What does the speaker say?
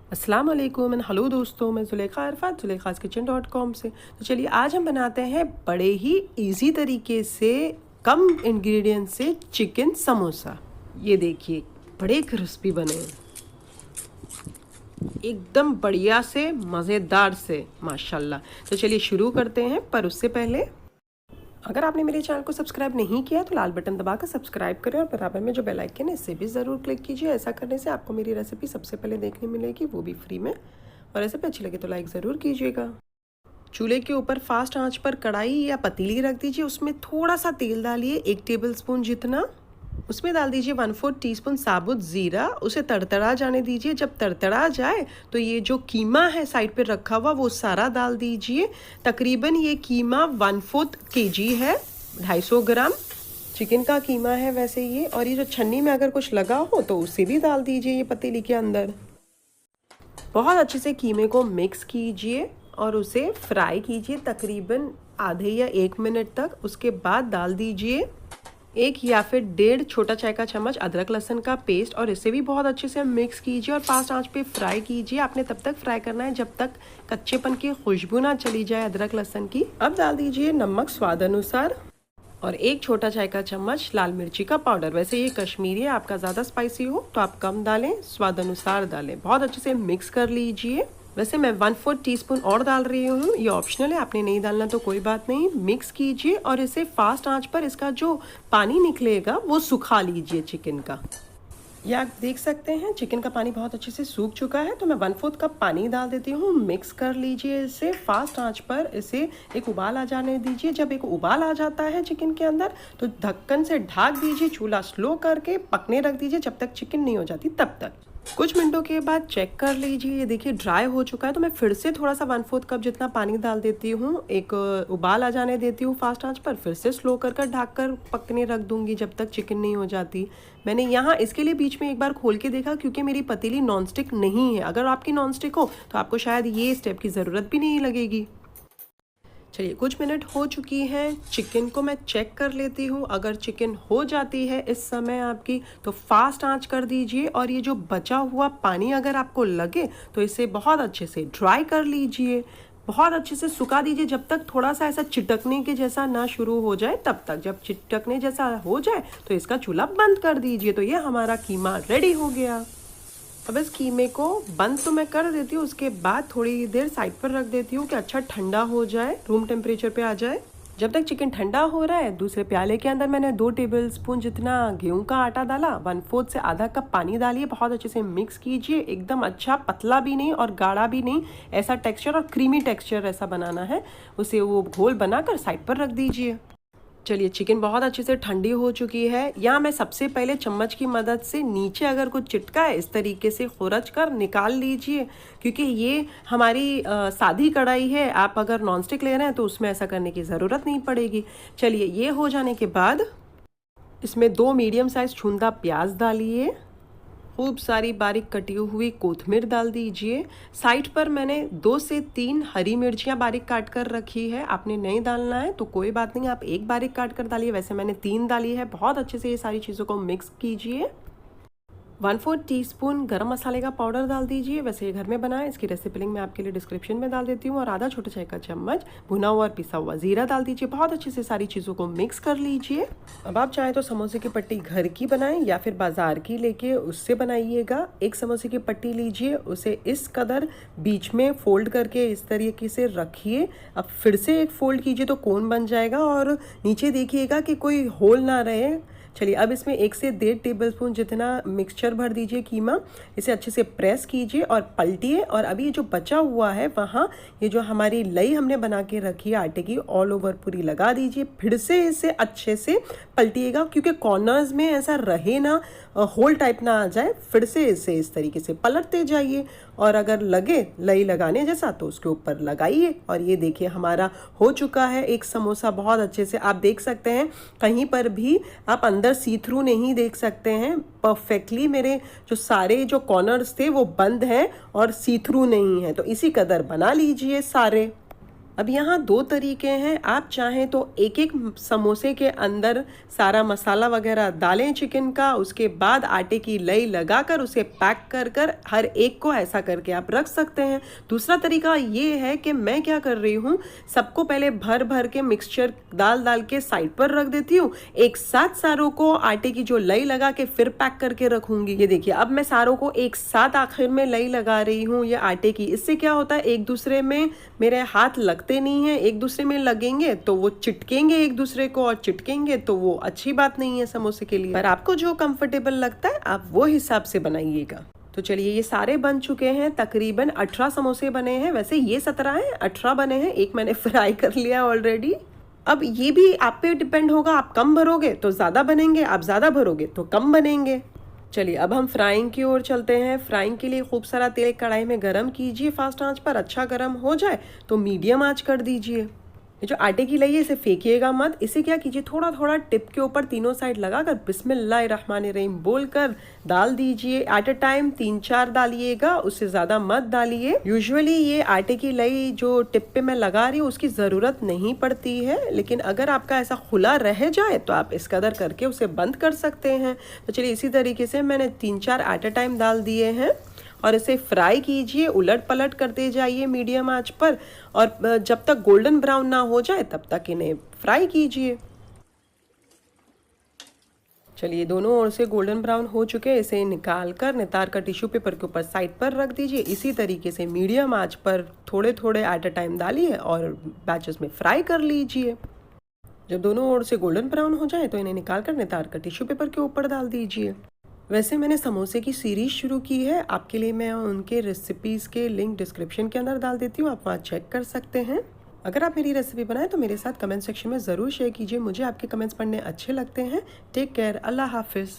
अस्सलाम वालेकुम and hello दोस्तों, मैं ज़ुलेखा अरफात ZulekhasKitchen.com से। तो चलिए आज हम बनाते हैं बड़े ही इजी तरीके से कम इंग्रेडिएंट से चिकन समोसा। ये देखिए बड़े क्रिस्पी बने हैं, एकदम बढ़िया से मज़ेदार से माशाल्लाह। तो चलिए शुरू करते हैं, पर उससे पहले अगर आपने मेरे चैनल को सब्सक्राइब नहीं किया तो लाल बटन दबाकर सब्सक्राइब करें और बराबर में जो बेल आइकन है इसे भी ज़रूर क्लिक कीजिए। ऐसा करने से आपको मेरी रेसिपी सबसे पहले देखने मिलेगी, वो भी फ्री में। और रेसिपी अच्छी लगे तो लाइक ज़रूर कीजिएगा। चूल्हे के ऊपर फास्ट आंच पर कढ़ाई या पतीली रख दीजिए, उसमें थोड़ा सा तेल डालिए, 1 टेबलस्पून जितना। उसमें डाल दीजिए 1/4 टीस्पून साबुत ज़ीरा, उसे तड़तड़ा जाने दीजिए। जब तड़तड़ा जाए तो ये जो कीमा है साइड पे रखा हुआ वो सारा डाल दीजिए। तकरीबन ये कीमा 1/4 kg है, 250 ग्राम चिकन का कीमा है वैसे ये। और ये जो छन्नी में अगर कुछ लगा हो तो उसे भी डाल दीजिए ये पतीली के अंदर। बहुत अच्छे से कीमे को मिक्स कीजिए और उसे फ्राई कीजिए तकरीबन आधे या 1 मिनट तक। उसके बाद डाल दीजिए 1 या फिर 1.5 छोटा चाय का चम्मच अदरक लहसुन का पेस्ट और इसे भी बहुत अच्छे से मिक्स कीजिए और फास्ट आंच पे फ्राई कीजिए। आपने तब तक फ्राई करना है जब तक कच्चेपन की खुशबू ना चली जाए अदरक लहसुन की। अब डाल दीजिए नमक स्वाद अनुसार और 1 छोटा चाय का चम्मच लाल मिर्ची का पाउडर। वैसे ये कश्मीरी है, आपका ज़्यादा स्पाइसी हो तो आप कम डालें, स्वाद अनुसार डालें। बहुत अच्छे से मिक्स कर लीजिए। वैसे मैं 1/4 टीस्पून और डाल रही हूँ, ये ऑप्शनल है, आपने नहीं डालना तो कोई बात नहीं। मिक्स कीजिए और इसे फास्ट आंच पर इसका जो पानी निकलेगा वो सुखा लीजिए चिकन का। ये आप देख सकते हैं चिकन का पानी बहुत अच्छे से सूख चुका है, तो मैं 1/4 कप पानी डाल देती हूँ। मिक्स कर लीजिए इसे फास्ट आंच पर, इसे एक उबाल आ जाने दीजिए। जब एक उबाल आ जाता है चिकन के अंदर तो ढक्कन से ढक दीजिए, चूल्हा स्लो करके पकने रख दीजिए जब तक चिकन नहीं हो जाती तब तक। कुछ मिनटों के बाद चेक कर लीजिए, ये देखिए ड्राई हो चुका है। तो मैं फिर से थोड़ा सा 1/4 कप जितना पानी डाल देती हूँ, एक उबाल आ जाने देती हूँ फास्ट आंच पर, फिर से स्लो कर ढक कर पकने रख दूंगी जब तक चिकन नहीं हो जाती। मैंने यहाँ इसके लिए बीच में एक बार खोल के देखा क्योंकि मेरी पतीली नॉनस्टिक नहीं है। अगर आपकी नॉनस्टिक हो तो आपको शायद ये स्टेप की ज़रूरत भी नहीं लगेगी। चलिए कुछ मिनट हो चुकी हैं, चिकन को मैं चेक कर लेती हूँ। अगर चिकन हो जाती है इस समय आपकी तो फास्ट आंच कर दीजिए और ये जो बचा हुआ पानी अगर आपको लगे तो इसे बहुत अच्छे से ड्राई कर लीजिए, बहुत अच्छे से सुखा दीजिए जब तक थोड़ा सा ऐसा चिटकने के जैसा ना शुरू हो जाए तब तक। जब चिटकने जैसा हो जाए तो इसका चूल्हा बंद कर दीजिए। तो ये हमारा कीमा रेडी हो गया। अब इस कीमे को बंद तो मैं कर देती हूँ, उसके बाद थोड़ी देर साइड पर रख देती हूँ कि अच्छा ठंडा हो जाए, रूम टेम्परेचर पे आ जाए। जब तक चिकन ठंडा हो रहा है दूसरे प्याले के अंदर मैंने 2 टेबलस्पून जितना गेहूं का आटा डाला, 1/4 से आधा कप पानी डालिए। बहुत अच्छे से मिक्स कीजिए, एकदम अच्छा पतला भी नहीं और गाढ़ा भी नहीं, ऐसा टेक्सचर और क्रीमी टेक्सचर ऐसा बनाना है। उसे वो घोल बनाकर साइड पर रख दीजिए। चलिए चिकन बहुत अच्छे से ठंडी हो चुकी है। यहाँ मैं सबसे पहले चम्मच की मदद से नीचे अगर कुछ चिटका है इस तरीके से खुरच कर निकाल लीजिए, क्योंकि ये हमारी सादी कढ़ाई है। आप अगर नॉनस्टिक ले रहे हैं तो उसमें ऐसा करने की ज़रूरत नहीं पड़ेगी। चलिए ये हो जाने के बाद इसमें 2 मीडियम साइज छूंदा प्याज डालिए, खूब सारी बारीक कटी हुई कोथमीर डाल दीजिए। साइड पर मैंने 2 से 3 हरी मिर्चियाँ बारीक काट कर रखी है, आपने नहीं डालना है तो कोई बात नहीं, आप 1 बारीक काट कर डालिए, वैसे मैंने 3 डाली है। बहुत अच्छे से ये सारी चीज़ों को मिक्स कीजिए। 1/4 टीस्पून गरम मसाले का पाउडर डाल दीजिए, वैसे ये घर में बना है, इसकी रेसिपी लिंक मैं आपके लिए डिस्क्रिप्शन में डाल देती हूँ। और आधा छोटा चाय का चम्मच भुना हुआ और पिसा हुआ जीरा डाल दीजिए। बहुत अच्छे से सारी चीज़ों को मिक्स कर लीजिए। अब आप चाहें तो समोसे की पट्टी घर की बनाएं या फिर बाजार की लेके उससे बनाइएगा। 1 समोसे की पट्टी लीजिए, उसे इस कदर बीच में फोल्ड करके इस तरीके से रखिए। अब फिर से एक फोल्ड कीजिए तो कोन बन जाएगा और नीचे देखिएगा कि कोई होल ना रहे। चलिए अब इसमें 1 से 1.5 टेबलस्पून जितना मिक्सचर भर दीजिए कीमा, इसे अच्छे से प्रेस कीजिए और पलटिए। और अभी ये जो बचा हुआ है वहाँ ये जो हमारी लई हमने बना के रखी है आटे की, ऑल ओवर पूरी लगा दीजिए। फिर से इसे अच्छे से पलटिएगा क्योंकि कॉर्नर्स में ऐसा रहे ना, होल टाइप ना आ जाए। फिर से इसे इस तरीके से पलटते जाइए और अगर लगे लई लगाने जैसा तो उसके ऊपर लगाइए। और ये देखिए हमारा हो चुका है एक समोसा। बहुत अच्छे से आप देख सकते हैं, कहीं पर भी आप अंदर सी थ्रू नहीं देख सकते हैं। परफेक्टली मेरे जो सारे जो कॉर्नर्स थे वो बंद हैं और सी थ्रू नहीं है। तो इसी कदर बना लीजिए सारे। अब यहाँ दो तरीके हैं, आप चाहें तो एक एक समोसे के अंदर सारा मसाला वगैरह डालें चिकन का, उसके बाद आटे की लई लगाकर उसे पैक कर कर हर एक को ऐसा करके आप रख सकते हैं। दूसरा तरीका ये है कि मैं क्या कर रही हूँ, सबको पहले भर भर के मिक्सचर डाल के साइड पर रख देती हूँ, एक साथ सारों को आटे की जो लई लगा के फिर पैक करके रखूंगी। ये देखिए अब मैं सारों को एक साथ आखिर में लई लगा रही हूँ ये आटे की। इससे क्या होता है, एक दूसरे में मेरे हाथ लगते नहीं है, एक दूसरे में लगेंगे तो वो चिटकेंगे एक दूसरे को, और चिटकेंगे तो वो अच्छी बात नहीं है समोसे के लिए। पर आपको जो कंफर्टेबल लगता है आप वो हिसाब से बनाइएगा। तो चलिए ये सारे बन चुके हैं, तकरीबन 18 समोसे बने हैं। वैसे ये 17 हैं, 18 बने हैं, एक मैंने फ्राई कर लिया ऑलरेडी। अब ये भी आप पे डिपेंड होगा, आप कम भरोगे तो ज़्यादा बनेंगे, आप ज़्यादा भरोगे तो कम बनेंगे। चलिए अब हम फ्राइंग की ओर चलते हैं। फ्राइंग के लिए खूब सारा तेल कढ़ाई में गरम कीजिए फास्ट आंच पर। अच्छा गरम हो जाए तो मीडियम आंच कर दीजिए। ये जो आटे की लई है इसे फेंकिएगा मत, इसे क्या कीजिए थोड़ा थोड़ा टिप के ऊपर तीनों साइड लगाकर बिस्मिल्लाहिर्रहमानिर्रहीम बोलकर डाल दीजिए। एट अ टाइम 3-4 डालिएगा, उससे ज़्यादा मत डालिए। यूजुअली ये आटे की लई जो टिप पे मैं लगा रही हूँ उसकी ज़रूरत नहीं पड़ती है, लेकिन अगर आपका ऐसा खुला रह जाए तो आप इस कदर करके उसे बंद कर सकते हैं। तो चलिए इसी तरीके से मैंने 3-4 एट अ टाइम डाल दिए हैं और इसे फ्राई कीजिए, उलट पलट करते जाइए मीडियम आंच पर, और जब तक गोल्डन ब्राउन ना हो जाए तब तक इन्हें फ्राई कीजिए। चलिए दोनों ओर से गोल्डन ब्राउन हो चुके हैं, इसे निकाल कर नितार कर टिश्यू पेपर के ऊपर साइड पर रख दीजिए। इसी तरीके से मीडियम आंच पर थोड़े थोड़े एट अ टाइम डालिए और बैचेस में फ्राई कर लीजिए। जब दोनों ओर से गोल्डन ब्राउन हो जाए तो इन्हें निकाल कर नितार कर टिश्यू पेपर के ऊपर डाल दीजिए। वैसे मैंने समोसे की सीरीज शुरू की है, आपके लिए मैं उनके रेसिपीज़ के लिंक डिस्क्रिप्शन के अंदर डाल देती हूँ, आप वहाँ चेक कर सकते हैं। अगर आप मेरी रेसिपी बनाएं तो मेरे साथ कमेंट सेक्शन में ज़रूर शेयर कीजिए, मुझे आपके कमेंट्स पढ़ने अच्छे लगते हैं। टेक केयर, अल्लाह हाफिज़।